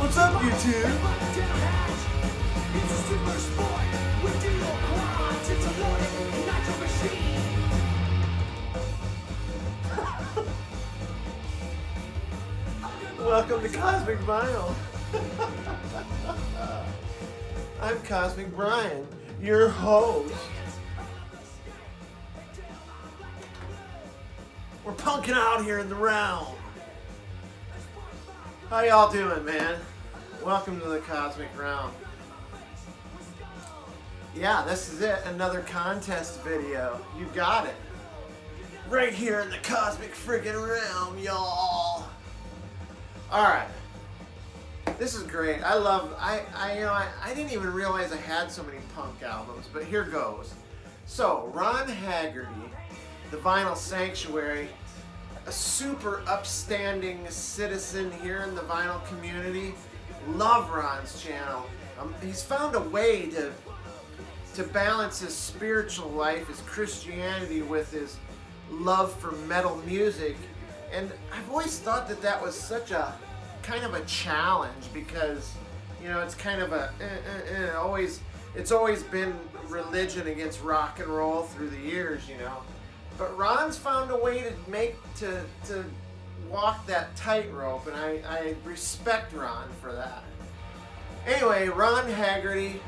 What's up, YouTube? Welcome to Cosmic Vinyl. I'm Cosmic Brian, your host. We're punking out here in the realm. How y'all doing, man? Welcome to the Cosmic Realm. Yeah, this is it. Another contest video. You got it. Right here in the Cosmic friggin' Realm, y'all. Alright. This is great. I didn't even realize I had so many punk albums, but here goes. So, Ron Haggerty, the Vinyl Sanctuary, a super upstanding citizen here in the vinyl community. Love Ron's channel. He's found a way to balance his spiritual life, his Christianity, with his love for metal music. And I've always thought that that was such a kind of a challenge because, you know, it's kind of it's always been religion against rock and roll through the years, you know. But Ron's found a way to walk that tightrope, and I respect Ron for that. Anyway, Ron Haggerty,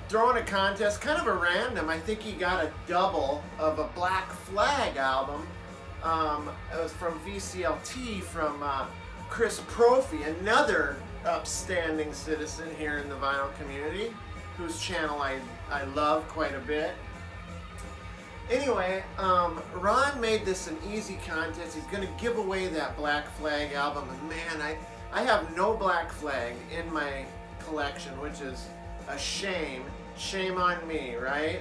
throwing a contest, kind of a random. I think he got a double of a Black Flag album. It was from VCLT from Chris Prophy, another upstanding citizen here in the vinyl community, whose channel I love quite a bit. Anyway, Ron made this an easy contest. He's going to give away that Black Flag album. And man, I have no Black Flag in my collection, which is a shame. Shame on me, right?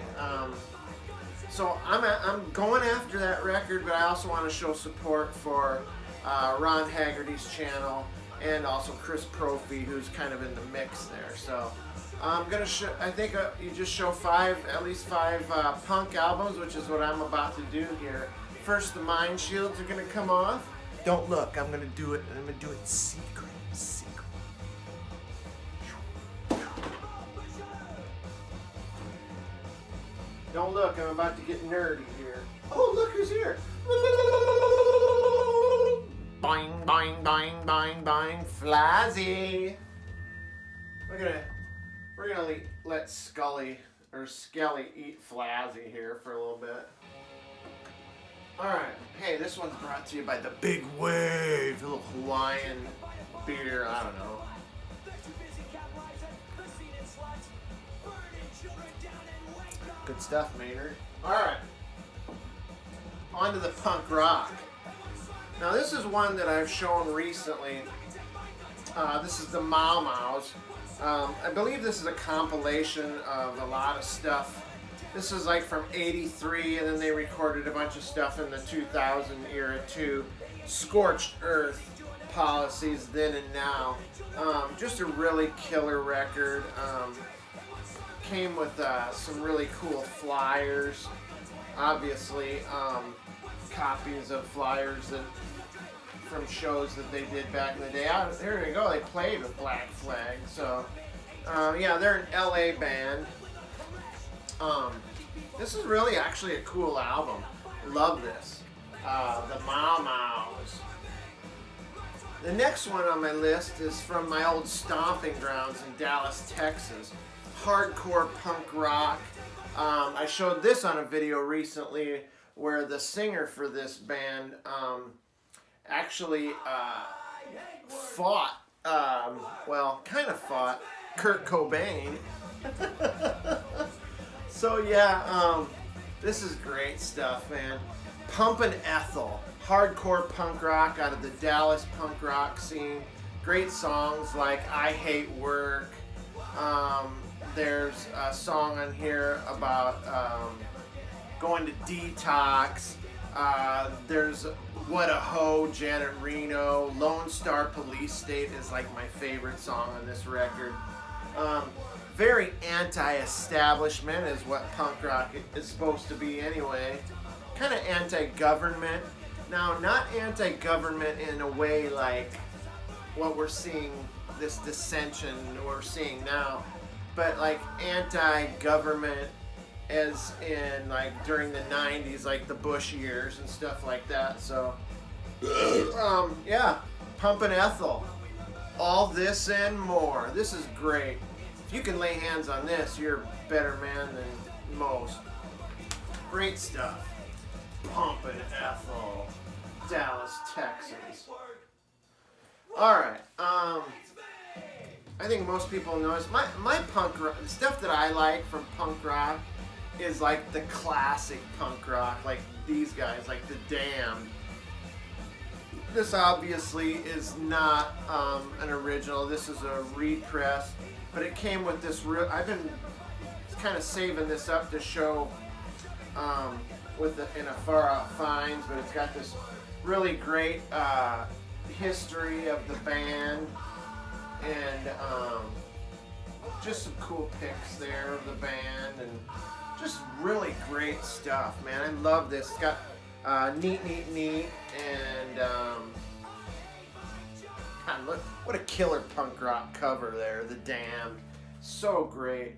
So I'm going after that record, but I also want to show support for Ron Haggerty's channel and also Chris Prophy, who's kind of in the mix there. So I'm gonna show. I think you just show at least five punk albums, which is what I'm about to do here. First, the Mind Shields are gonna come off. Don't look. I'm gonna do it. I'm gonna do it secret. Don't look. I'm about to get nerdy here. Oh, look who's here! Boing, boing, boing, boing, boing, Flazzy. We're gonna let Skelly eat Flazzy here for a little bit. Alright, hey, this one's brought to you by the Big Wave, a little Hawaiian beer, I don't know. Good stuff, Maynard. Alright, on to the punk rock. Now this is one that I've shown recently. This is the Mau Mau's. I believe this is a compilation of a lot of stuff. This is like from '83, and then they recorded a bunch of stuff in the 2000 era too. Scorched Earth Policies Then and Now. Just a really killer record. Came with some really cool flyers. Obviously, copies of flyers from shows that they did back in the day. There you go, they played with Black Flag. So, yeah, they're an LA band. This is really actually a cool album. Love this. The Mau Mau's. The next one on my list is from my old stomping grounds in Dallas, Texas. Hardcore punk rock. I showed this on a video recently where the singer for this band actually fought, kind of fought Kurt Cobain. So yeah, this is great stuff, man. Pumpin' Ethel, hardcore punk rock out of the Dallas punk rock scene. Great songs like I Hate Work. There's a song on here about going to detox. There's What a Hoe, Janet Reno. Lone Star Police State is like my favorite song on this record. Very anti-establishment is what punk rock is supposed to be anyway. Kind of anti-government. Now, not anti-government in a way like what we're seeing, this dissension we're seeing now, but like anti-government, as in like during the 90s, like the Bush years and stuff like that. So yeah, Pumpin' Ethel, all this and more. This is great. If you can lay hands on this, you're a better man than most. Great stuff. Pumpin' Ethel, Dallas, Texas. Alright, I think most people know this. My punk rock, the stuff that I like from punk rock is like the classic punk rock, like these guys, like the Damned. This obviously is not an original. This is a repress, but it came with this real. I've been kind of saving this up to show with in a Far Out Finds, but it's got this really great history of the band, and just some cool pics there of the band, and just really great stuff, man. I love this. It's got Neat, and God, look, what a killer punk rock cover there, The Damned. So great.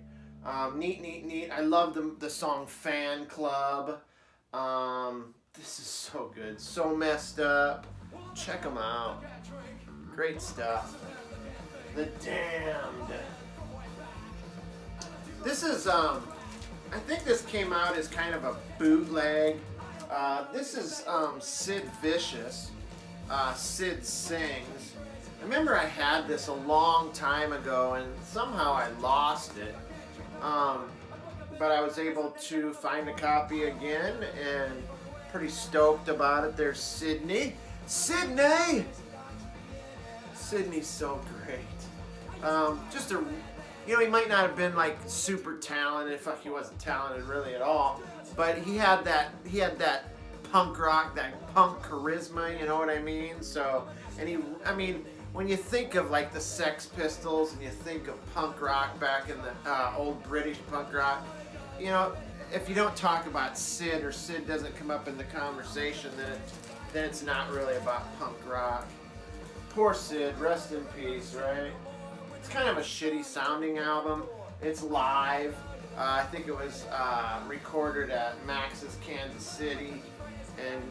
Neat. I love the song Fan Club. This is so good. So Messed Up. Check them out. Great stuff. The Damned. This is, I think this came out as kind of a bootleg. This is Sid Vicious. Sid Sings. I remember I had this a long time ago and somehow I lost it. But I was able to find a copy again and pretty stoked about it. There's Sydney. Sydney's so great. Just a, he might not have been like super talented. Fuck, he wasn't talented really at all. But he had that punk rock, that punk charisma. You know what I mean? So, and when you think of like the Sex Pistols and you think of punk rock back in the old British punk rock, if you don't talk about Sid, or Sid doesn't come up in the conversation, then it's not really about punk rock. Poor Sid, rest in peace, right? It's kind of a shitty sounding album. It's live. I think it was recorded at Max's Kansas City, and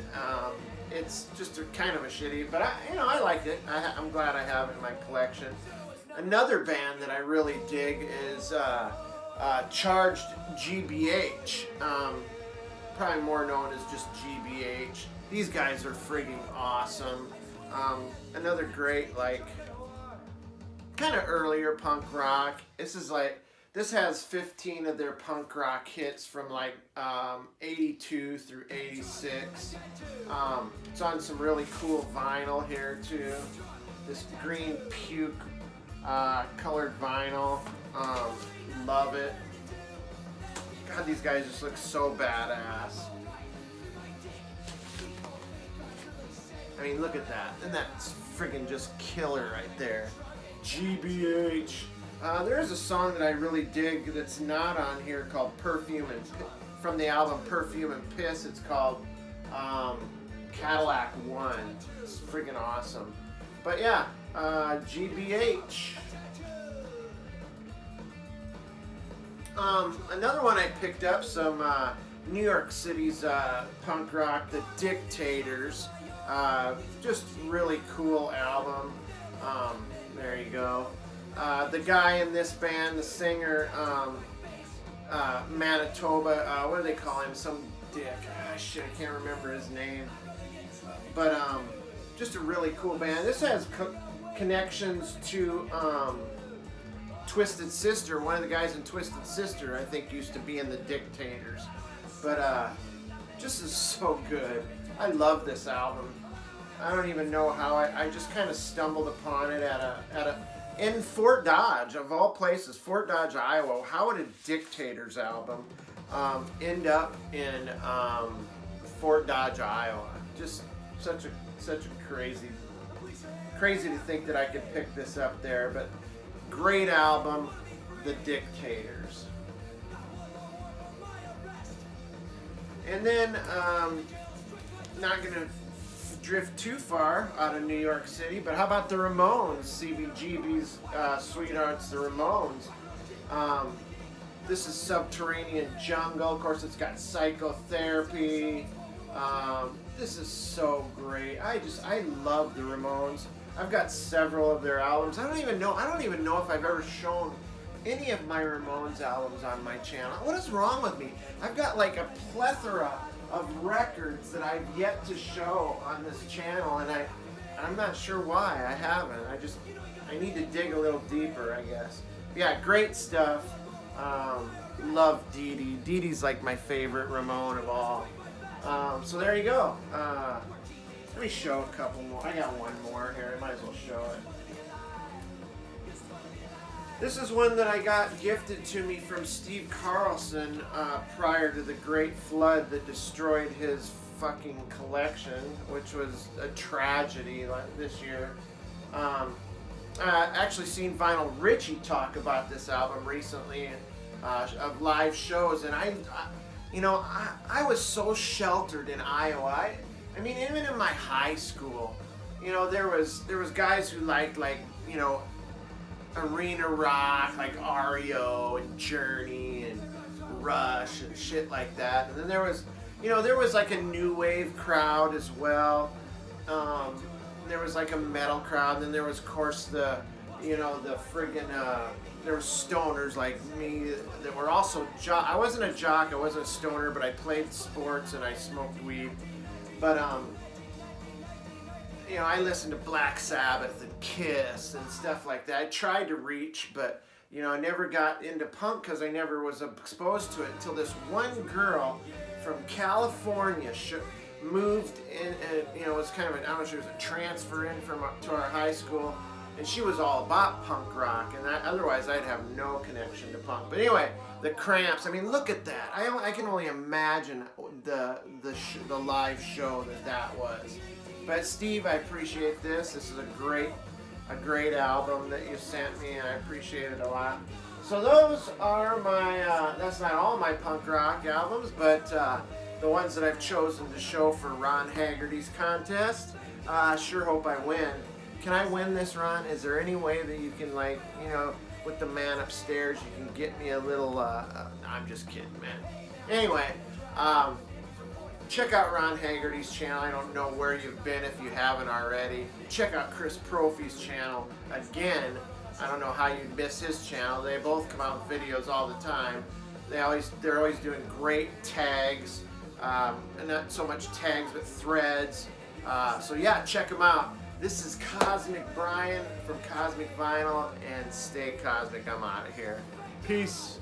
it's just kind of a shitty, but I liked it. I'm glad I have it in my collection. Another band that I really dig is Charged GBH, probably more known as just GBH. These guys are friggin' awesome. Another great, like, kind of earlier punk rock. This has 15 of their punk rock hits from like 82 through 86. It's on some really cool vinyl here too. This green puke colored vinyl. Love it. God, these guys just look so badass. I mean, look at that. And that's freaking just killer right there. GBH. There is a song that I really dig that's not on here called Perfume and from the album Perfume and Piss. It's called Cadillac One. It's freaking awesome. But yeah, GBH. Another one I picked up, some New York City's punk rock, The Dictators. Just really cool album. There you go. The guy in this band, the singer, Manitoba, what do they call him? Some dick. Ah, shit, I can't remember his name. But just a really cool band. This has connections to Twisted Sister. One of the guys in Twisted Sister, I think, used to be in the Dictators. But just is so good. I love this album. I don't even know how I just kind of stumbled upon it in Fort Dodge, of all places, Fort Dodge, Iowa. How would a Dictators album end up in Fort Dodge, Iowa? Just such a crazy to think that I could pick this up there, but great album, The Dictators. And then, not gonna drift too far out of New York City, but how about the Ramones? CBGB's sweethearts, the Ramones. This is Subterranean Jungle. Of course, it's got Psychotherapy. This is so great. I love the Ramones. I've got several of their albums. I don't even know if I've ever shown any of my Ramones albums on my channel. What is wrong with me? I've got like a plethora of records that I've yet to show on this channel, and I'm not sure why I haven't. I need to dig a little deeper, I guess. Yeah, great stuff. Love Dee Dee. Dee Dee's like my favorite Ramone of all. So there you go. Let me show a couple more. I got one more here. I might as well show it. This is one that I got gifted to me from Steve Carlson prior to the great flood that destroyed his fucking collection, which was a tragedy this year. I actually seen Vinyl Richie talk about this album recently of live shows, and I was so sheltered in Iowa. I mean, even in my high school, there was guys who liked, like, arena rock, like REO and Journey and Rush and shit like that. And then there was like a new wave crowd as well. There was like a metal crowd. And then there was, of course, the friggin' there were stoners like me that were also I wasn't a jock, I wasn't a stoner, but I played sports and I smoked weed. But I listened to Black Sabbath and Kiss and stuff like that. I tried to reach, but I never got into punk because I never was exposed to it until this one girl from California moved in, and it was kind of I don't know, she was a transfer in to our high school, and she was all about punk rock, and otherwise I'd have no connection to punk. But anyway, the Cramps. I mean, look at that. I can only imagine the live show that was. But Steve, I appreciate this. This is a great album that you sent me, and I appreciate it a lot. So those are my, that's not all my punk rock albums, but the ones that I've chosen to show for Ron Haggerty's contest. I sure hope I win. Can I win this, Ron? Is there any way that you can, like, with the man upstairs, you can get me a little, I'm just kidding, man. Anyway, check out Ron Haggerty's channel. I don't know where you've been if you haven't already. Check out Chris Profy's channel. Again, I don't know how you'd miss his channel. They both come out with videos all the time. They're always doing great tags, and not so much tags, but threads. So yeah, check them out. This is Cosmic Brian from Cosmic Vinyl, and stay cosmic. I'm out of here. Peace.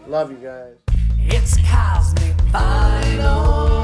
Love you guys. It's Cosmic Vinyl.